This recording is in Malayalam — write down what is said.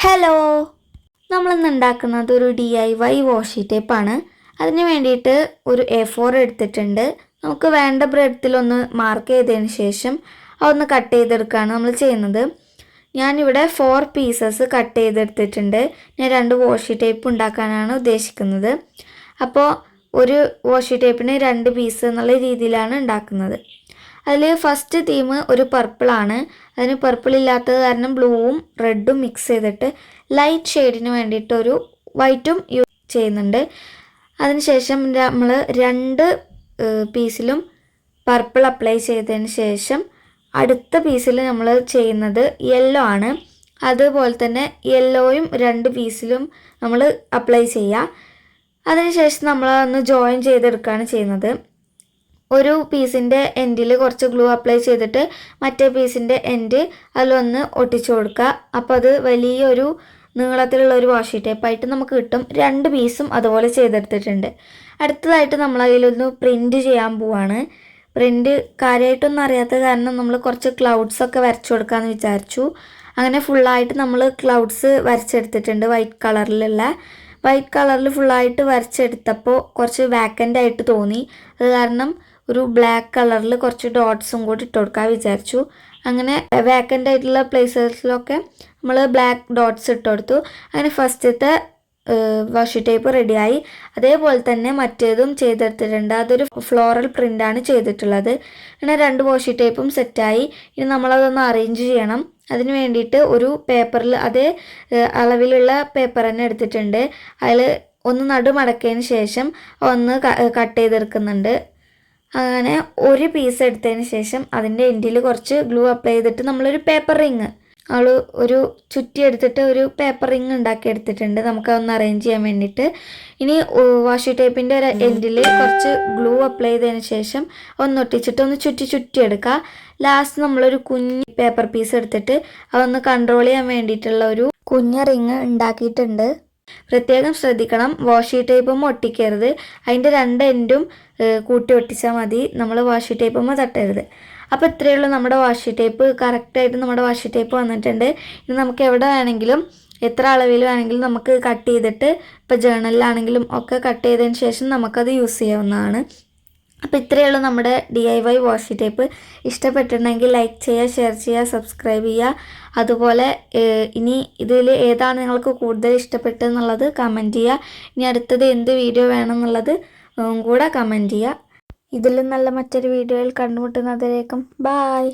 ഹലോ, നമ്മളിന്ന് ഉണ്ടാക്കുന്നത് ഒരു DIY വാഷി ടേപ്പാണ്. അതിന് വേണ്ടിയിട്ട് ഒരു A4 എടുത്തിട്ടുണ്ട്. നമുക്ക് വേണ്ട ബ്രെഡത്തിലൊന്ന് മാർക്ക് ചെയ്തതിന് ശേഷം അതൊന്ന് കട്ട് ചെയ്തെടുക്കുകയാണ് നമ്മൾ ചെയ്യുന്നത്. ഞാനിവിടെ 4 പീസസ് കട്ട് ചെയ്തെടുത്തിട്ടുണ്ട്. ഞാൻ 2 വാഷി ടേപ്പ് ഉണ്ടാക്കാനാണ് ഉദ്ദേശിക്കുന്നത്. അപ്പോൾ ഒരു വാഷി ടേപ്പിന് 2 പീസ് എന്നുള്ള രീതിയിലാണ് ഉണ്ടാക്കുന്നത്. അതിൽ ഫസ്റ്റ് തീം ഒരു പർപ്പിളാണ്. അതിന് പർപ്പിൾ ഇല്ലാത്തത് കാരണം ബ്ലൂവും റെഡും മിക്സ് ചെയ്തിട്ട് ലൈറ്റ് ഷെയ്ഡിന് വേണ്ടിയിട്ട് ഒരു വൈറ്റും യൂസ് ചെയ്യുന്നുണ്ട്. അതിനുശേഷം നമ്മൾ 2 പീസിലും പർപ്പിൾ അപ്ലൈ ചെയ്തതിന് ശേഷം അടുത്ത പീസിൽ നമ്മൾ ചെയ്യുന്നത് യെല്ലോ ആണ്. അതുപോലെ തന്നെ യെല്ലോയും 2 പീസിലും നമ്മൾ അപ്ലൈ ചെയ്യുക. അതിനുശേഷം നമ്മൾ ഒന്ന് ജോയിൻ ചെയ്തെടുക്കുകയാണ് ചെയ്യുന്നത്. ഒരു പീസിൻ്റെ എൻഡിൽ കുറച്ച് ഗ്ലൂ അപ്ലൈ ചെയ്തിട്ട് മറ്റേ പീസിൻ്റെ എൻഡ് അതിലൊന്ന് ഒട്ടിച്ചു കൊടുക്കുക. അപ്പോൾ അത് വലിയൊരു നീളത്തിലുള്ള ഒരു വാഷി ടേപ്പായിട്ട് നമുക്ക് കിട്ടും. 2 പീസും അതുപോലെ ചെയ്തെടുത്തിട്ടുണ്ട്. അടുത്തതായിട്ട് നമ്മൾ അതിലൊന്ന് പ്രിൻറ്റ് ചെയ്യാൻ പോവാണ്. പ്രിൻറ്റ് കാര്യമായിട്ടൊന്നും അറിയാത്ത കാരണം നമ്മൾ കുറച്ച് ക്ലൗഡ്സൊക്കെ വരച്ചു കൊടുക്കാമെന്ന് വിചാരിച്ചു. അങ്ങനെ ഫുള്ളായിട്ട് നമ്മൾ ക്ലൗഡ്സ് വരച്ചെടുത്തിട്ടുണ്ട്. വൈറ്റ് കളറിൽ ഫുള്ളായിട്ട് വരച്ചെടുത്തപ്പോൾ കുറച്ച് വാക്കൻ്റ് ആയിട്ട് തോന്നി. അത് കാരണം ഒരു ബ്ലാക്ക് കളറിൽ കുറച്ച് ഡോട്ട്സും കൂടി ഇട്ട് കൊടുക്കാൻ വിചാരിച്ചു. അങ്ങനെ വാക്കൻ്റ് ആയിട്ടുള്ള പ്ലേസസിലൊക്കെ നമ്മൾ ബ്ലാക്ക് ഡോട്ട്സ് ഇട്ട് കൊടുത്തു. അങ്ങനെ ഫസ്റ്റത്തെ വാഷി ടേപ്പ് റെഡിയായി. അതേപോലെ തന്നെ മറ്റേതും ചെയ്തെടുത്തിട്ടുണ്ട്. അതൊരു ഫ്ലോറൽ പ്രിൻ്റാണ് ചെയ്തിട്ടുള്ളത്. അങ്ങനെ 2 വാഷി ടേപ്പും സെറ്റായി. ഇനി നമ്മളതൊന്ന് അറേഞ്ച് ചെയ്യണം. അതിന് വേണ്ടിയിട്ട് ഒരു പേപ്പറിൽ അതേ അളവിലുള്ള പേപ്പർ തന്നെ എടുത്തിട്ടുണ്ട്. അതിൽ ഒന്ന് നടുമടക്കിയതിന് ശേഷം ഒന്ന് കട്ട് ചെയ്തെടുക്കുന്നുണ്ട്. അങ്ങനെ ഒരു പീസ് എടുത്തതിന് ശേഷം അതിൻ്റെ എൻഡിൽ കുറച്ച് ഗ്ലൂ അപ്ലൈ ചെയ്തിട്ട് നമ്മളൊരു പേപ്പർ റിങ് ഒരു ചുറ്റി എടുത്തിട്ട് ഒരു പേപ്പർ റിങ് ഉണ്ടാക്കി എടുത്തിട്ടുണ്ട്. നമുക്കതൊന്ന് അറേഞ്ച് ചെയ്യാൻ വേണ്ടിയിട്ട്. ഇനി വാഷി ടേപ്പിൻ്റെ ഒരു എൻഡിൽ കുറച്ച് ഗ്ലൂ അപ്ലൈ ചെയ്തതിന് ശേഷം ഒന്നൊട്ടിച്ചിട്ട് ഒന്ന് ചുറ്റി എടുക്കുക. ലാസ്റ്റ് നമ്മളൊരു കുഞ്ഞ് പേപ്പർ പീസ് എടുത്തിട്ട് അതൊന്ന് കൺട്രോൾ ചെയ്യാൻ വേണ്ടിയിട്ടുള്ള ഒരു കുഞ്ഞ് റിങ് ഉണ്ടാക്കിയിട്ടുണ്ട്. പ്രത്യേകം ശ്രദ്ധിക്കണം, വാഷി ടേപ്പും ഒട്ടിക്കരുത്. അതിൻ്റെ 2 എൻഡും കൂട്ടി ഒട്ടിച്ചാൽ മതി. നമ്മൾ വാഷി ടേപ്പുമ്പോൾ തട്ടരുത്. അപ്പോൾ ഇത്രയേ ഉള്ളൂ നമ്മുടെ വാഷി ടേപ്പ്. കറക്റ്റായിട്ട് നമ്മുടെ വാഷി ടേപ്പ് വന്നിട്ടുണ്ട്. ഇനി നമുക്ക് എവിടെ വേണമെങ്കിലും എത്ര അളവിൽ വേണമെങ്കിലും നമുക്ക് കട്ട് ചെയ്തിട്ട് ഇപ്പോൾ ജേർണലിലാണെങ്കിലും ഒക്കെ കട്ട് ചെയ്തതിന് ശേഷം നമുക്കത് യൂസ് ചെയ്യാവുന്നതാണ്. അപ്പോൾ ഇത്രയേ ഉള്ളൂ നമ്മുടെ DIY വാഷി ടേപ്പ്. ഇഷ്ടപ്പെട്ടിട്ടുണ്ടെങ്കിൽ ലൈക്ക് ചെയ്യുക, ഷെയർ ചെയ്യുക, സബ്സ്ക്രൈബ് ചെയ്യുക. അതുപോലെ ഇനി ഇതിൽ ഏതാണ് നിങ്ങൾക്ക് കൂടുതൽ ഇഷ്ടപ്പെട്ടതെന്നുള്ളത് കമൻറ്റ് ചെയ്യുക. ഇനി അടുത്തത് എന്ത് വീഡിയോ വേണമെന്നുള്ളത് കൂടെ കമൻറ്റ് ചെയ്യുക. ഇതിലും നല്ല മറ്റൊരു വീഡിയോയിൽ കണ്ടുമുട്ടുന്നതിലേക്കും ബായ്.